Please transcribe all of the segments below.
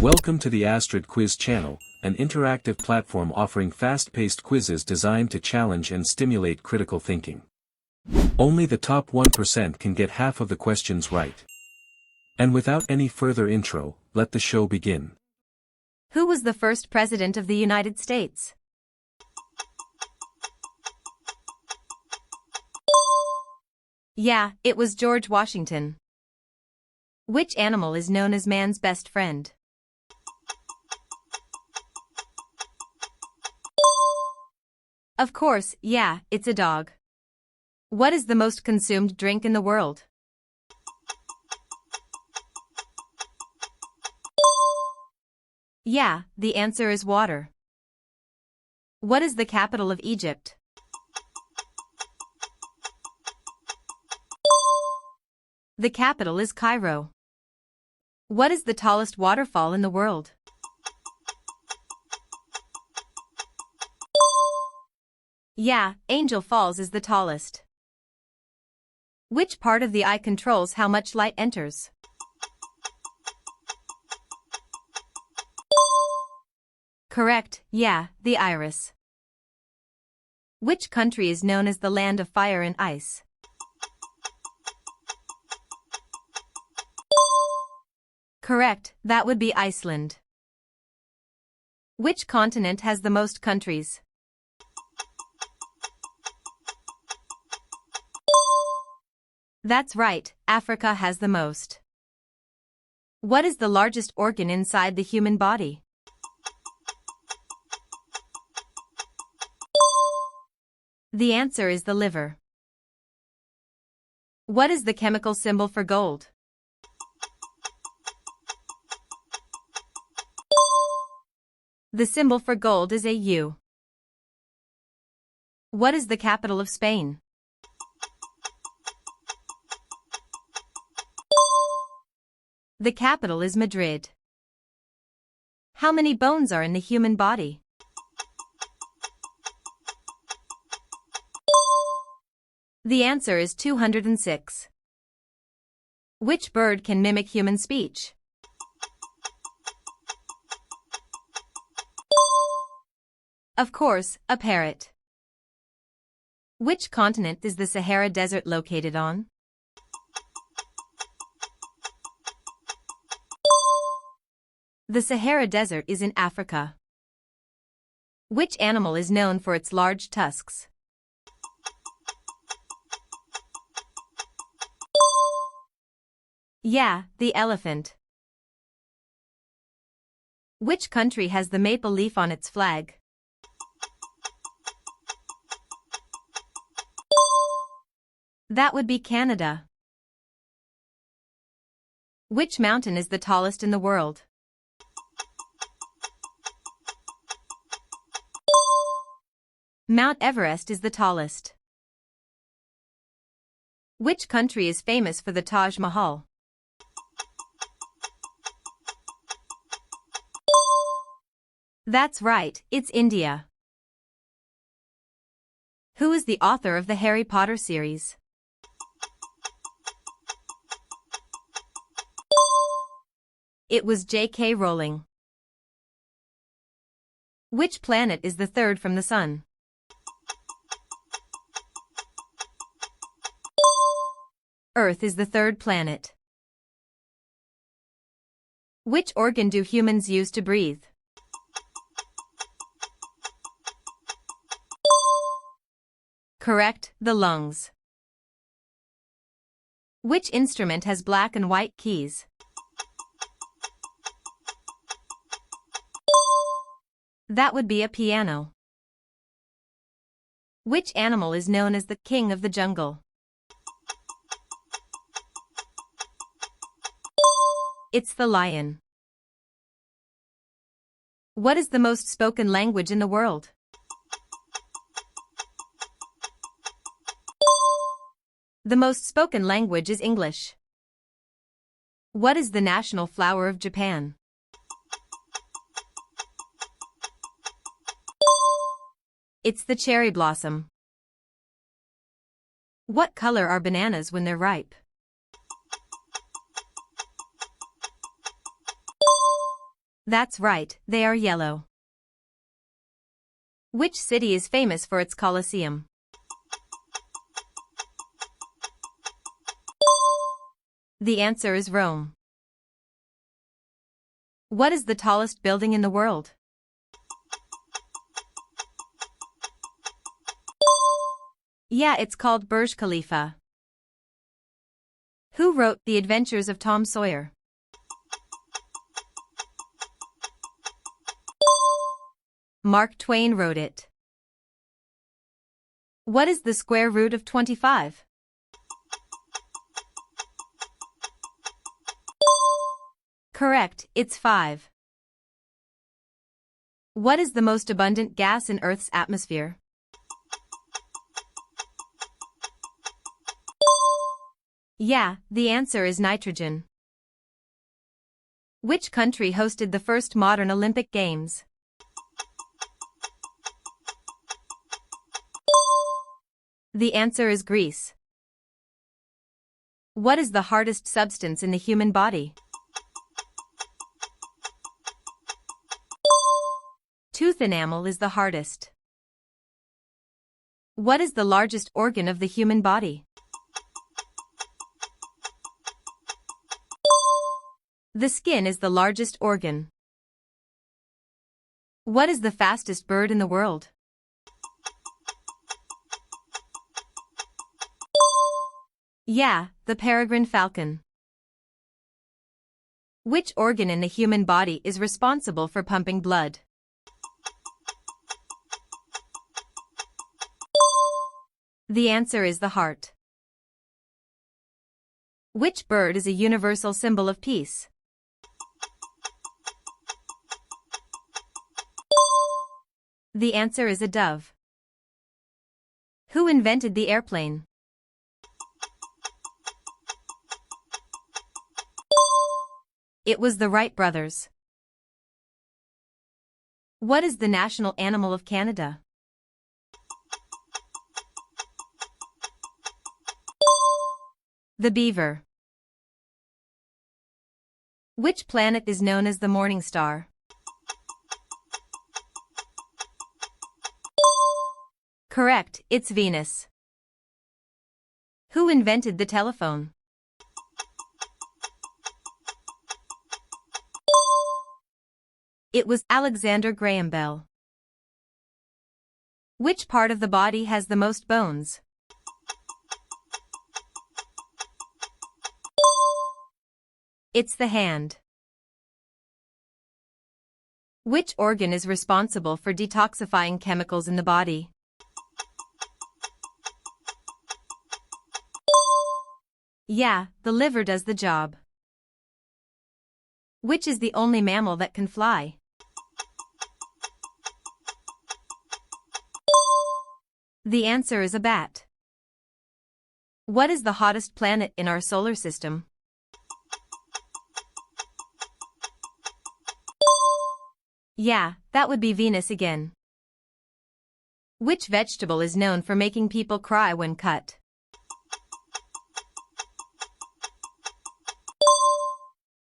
Welcome to the Astrid Quiz channel, an interactive platform offering fast-paced quizzes designed to challenge and stimulate critical thinking. Only the top 1% can get half of the questions right. And without any further intro, let the show begin. Who was the first president of the United States? Yeah, it was George Washington. Which animal is known as man's best friend? Of course, yeah, it's a dog. What is the most consumed drink in the world? Yeah, the answer is water. What is the capital of Egypt? The capital is Cairo. What is the tallest waterfall in the world? Yeah, Angel Falls is the tallest. Which part of the eye controls how much light enters? Correct, yeah, the iris. Which country is known as the land of fire and ice? Correct, that would be Iceland. Which continent has the most countries? That's right, Africa has the most. What is the largest organ inside the human body? The answer is the liver. What is the chemical symbol for gold? The symbol for gold is AU. What is the capital of Spain? The capital is Madrid. How many bones are in the human body? The answer is 206. Which bird can mimic human speech? Of course, a parrot. Which continent is the Sahara Desert located on? The Sahara Desert is in Africa. Which animal is known for its large tusks? Yeah, the elephant. Which country has the maple leaf on its flag? That would be Canada. Which mountain is the tallest in the world? Mount Everest is the tallest. Which country is famous for the Taj Mahal? That's right, it's India. Who is the author of the Harry Potter series? It was J.K. Rowling. Which planet is the third from the Sun? Earth is the third planet. Which organ do humans use to breathe? Correct, the lungs. Which instrument has black and white keys? That would be a piano. Which animal is known as the king of the jungle? It's the lion. What is the most spoken language in the world? The most spoken language is English. What is the national flower of Japan? It's the cherry blossom. What color are bananas when they're ripe? That's right, they are yellow. Which city is famous for its Colosseum? The answer is Rome. What is the tallest building in the world? Yeah, it's called Burj Khalifa. Who wrote The Adventures of Tom Sawyer? Mark Twain wrote it. What is the square root of 25? Correct, it's 5. What is the most abundant gas in Earth's atmosphere? Yeah, the answer is nitrogen. Which country hosted the first modern Olympic Games? The answer is Greece. What is the hardest substance in the human body? Tooth enamel is the hardest. What is the largest organ of the human body? The skin is the largest organ. What is the fastest bird in the world? Yeah, the peregrine falcon. Which organ in the human body is responsible for pumping blood? The answer is the heart. Which bird is a universal symbol of peace? The answer is a dove. Who invented the airplane? It was the Wright brothers. What is the national animal of Canada? The beaver. Which planet is known as the morning star? Correct, it's Venus. Who invented the telephone? It was Alexander Graham Bell. Which part of the body has the most bones? It's the hand. Which organ is responsible for detoxifying chemicals in the body? Yeah, the liver does the job. Which is the only mammal that can fly? The answer is a bat. What is the hottest planet in our solar system? Yeah, that would be Venus again. Which vegetable is known for making people cry when cut?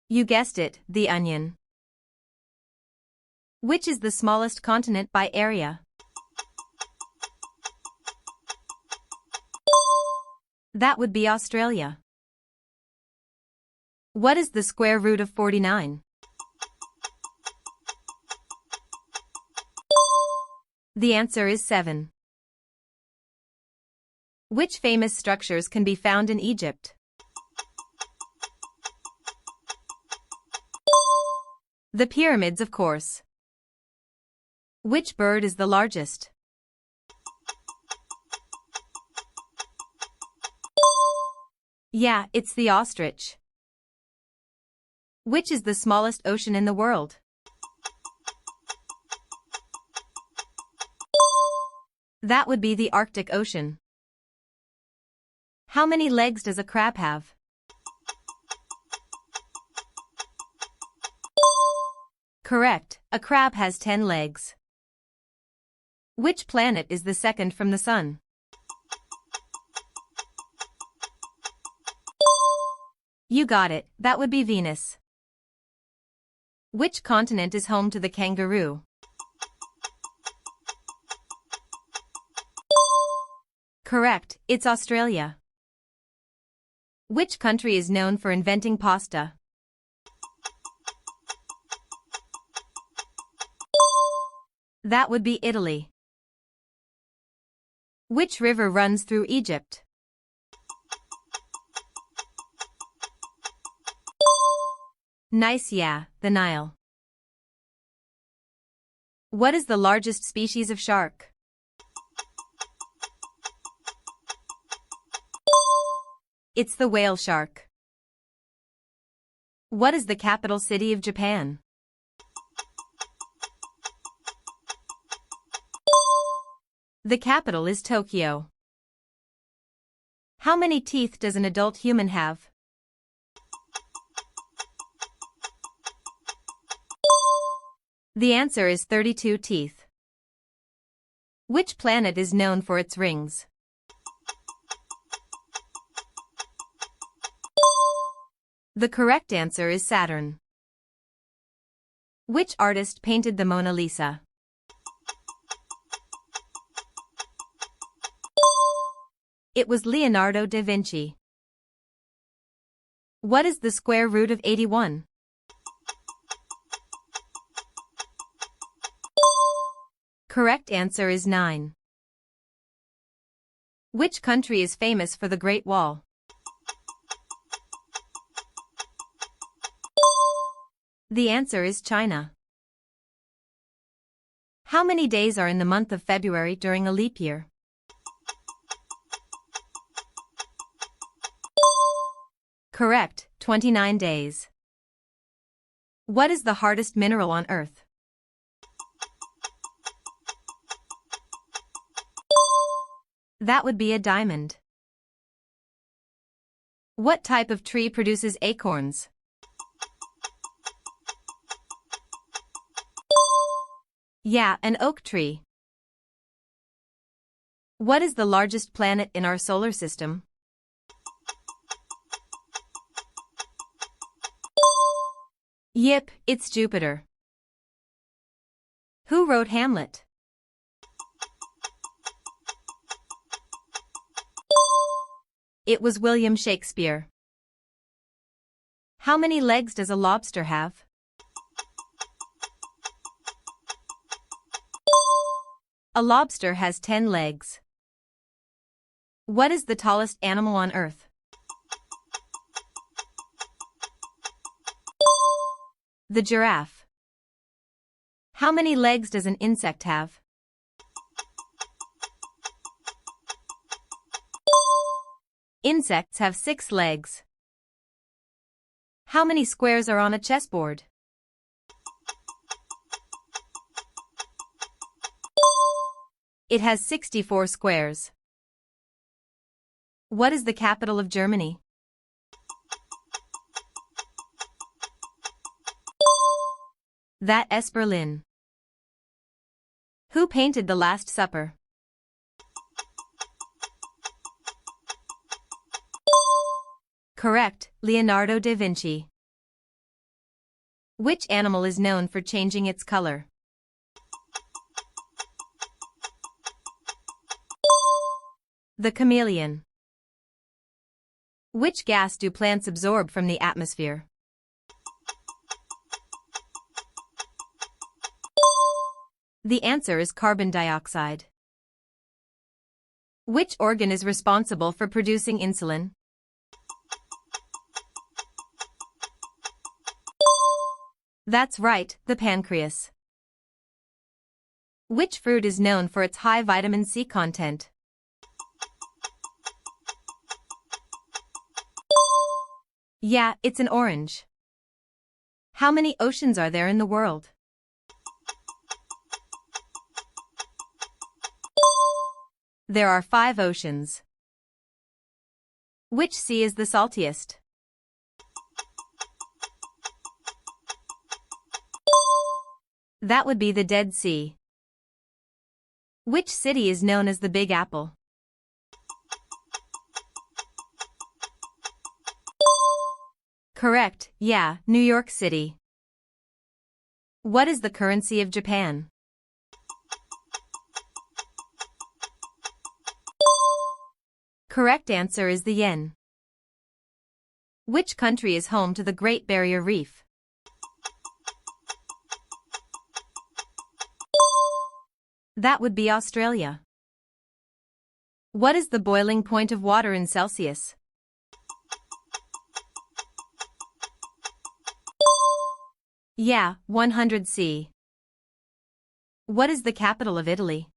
You guessed it, the onion. Which is the smallest continent by area? That would be Australia. What is the square root of 49? The answer is 7. Which famous structures can be found in Egypt? The pyramids, of course. Which bird is the largest? Yeah, it's the ostrich. Which is the smallest ocean in the world? That would be the Arctic Ocean. How many legs does a crab have? Correct, a crab has 10 legs. Which planet is the second from the Sun? You got it, that would be Venus. Which continent is home to the kangaroo? Correct, it's Australia. Which country is known for inventing pasta? That would be Italy. Which river runs through Egypt? Nice, yeah, the Nile. What is the largest species of shark? It's the whale shark. What is the capital city of Japan? The capital is Tokyo. How many teeth does an adult human have? The answer is 32 teeth. Which planet is known for its rings? The correct answer is Saturn. Which artist painted the Mona Lisa? It was Leonardo da Vinci. What is the square root of 81? Correct answer is 9. Which country is famous for the Great Wall? The answer is China. How many days are in the month of February during a leap year? Correct, 29 days. What is the hardest mineral on Earth? That would be a diamond. What type of tree produces acorns? Yeah, an oak tree. What is the largest planet in our solar system? Yep, it's Jupiter. Who wrote Hamlet? It was William Shakespeare. How many legs does a lobster have? A lobster has 10 legs. What is the tallest animal on Earth? The giraffe. How many legs does an insect have? Insects have 6 legs. How many squares are on a chessboard? It has 64 squares. What is the capital of Germany? That is Berlin. Who painted The Last Supper? Correct, Leonardo da Vinci. Which animal is known for changing its color? The chameleon. Which gas do plants absorb from the atmosphere? The answer is carbon dioxide. Which organ is responsible for producing insulin? That's right, the pancreas. Which fruit is known for its high vitamin C content? Yeah, it's an orange. How many oceans are there in the world? There are 5 oceans. Which sea is the saltiest? That would be the Dead Sea. Which city is known as the Big Apple? Correct, yeah, New York City. What is the currency of Japan? Correct answer is the yen. Which country is home to the Great Barrier Reef? That would be Australia. What is the boiling point of water in Celsius? Yeah, 100 C. What is the capital of Italy?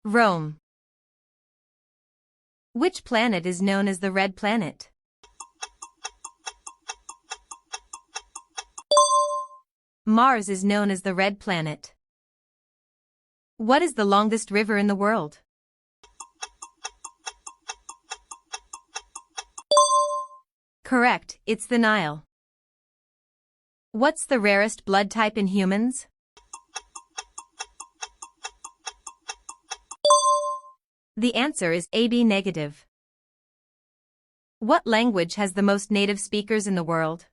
Rome. Which planet is known as the Red Planet? Mars is known as the Red Planet. What is the longest river in the world? Correct, it's the Nile. What's the rarest blood type in humans? The answer is AB negative. What language has the most native speakers in the world?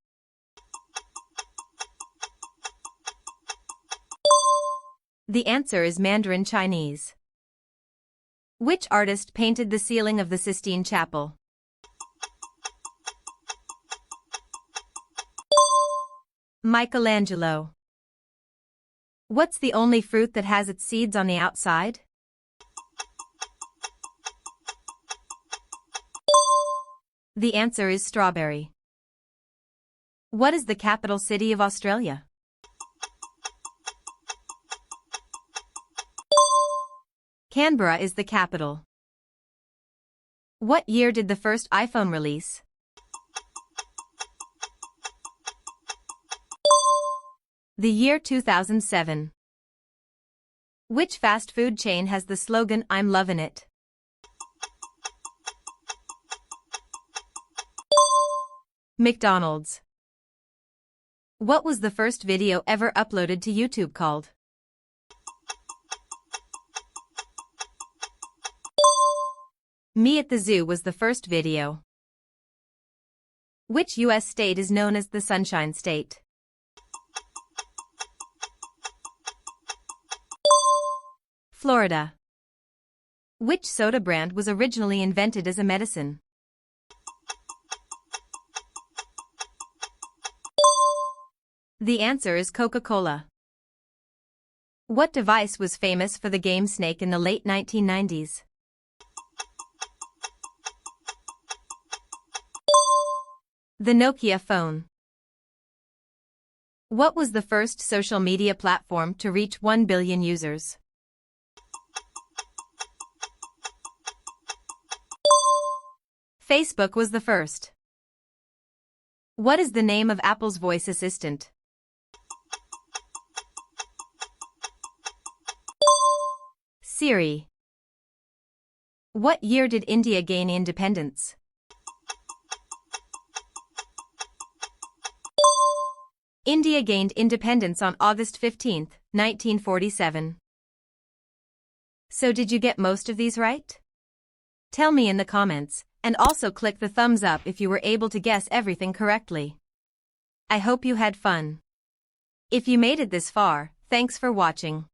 The answer is Mandarin Chinese. Which artist painted the ceiling of the Sistine Chapel? Michelangelo. What's the only fruit that has its seeds on the outside? The answer is strawberry. What is the capital city of Australia? Canberra is the capital. What year did the first iPhone release? The year 2007. Which fast food chain has the slogan "I'm lovin' it"? McDonald's. What was the first video ever uploaded to YouTube called? Me at the Zoo was the first video. Which U.S. state is known as the Sunshine State? Florida. Which soda brand was originally invented as a medicine? The answer is Coca-Cola. What device was famous for the game Snake in the late 1990s? The Nokia phone. What was the first social media platform to reach 1 billion users? Facebook was the first. What is the name of Apple's voice assistant? Siri. What year did India gain independence? India gained independence on August 15, 1947. So did you get most of these right? Tell me in the comments, and also click the thumbs up if you were able to guess everything correctly. I hope you had fun. If you made it this far, thanks for watching.